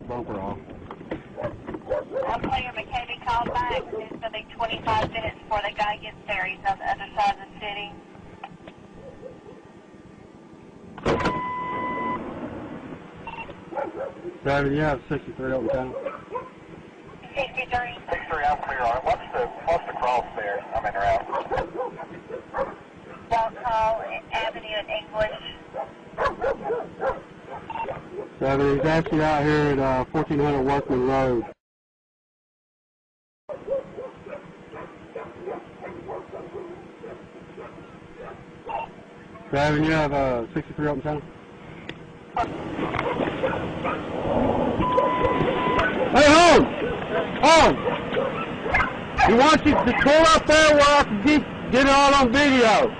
bumper off. I'll call your mechanic call back. It's going to be 25 minutes before the guy gets there. He's on the other side of the city. Driver, you have 63 open time. 63. 63, I'm clear on it. What's the cross there? I'm in route. Walthall Avenue in English. Driver, he's actually out here at 1400 Workman Road. Driver, you have 63 open time. Hey, home! Home! He wants you to pull up there where I can get it all on video.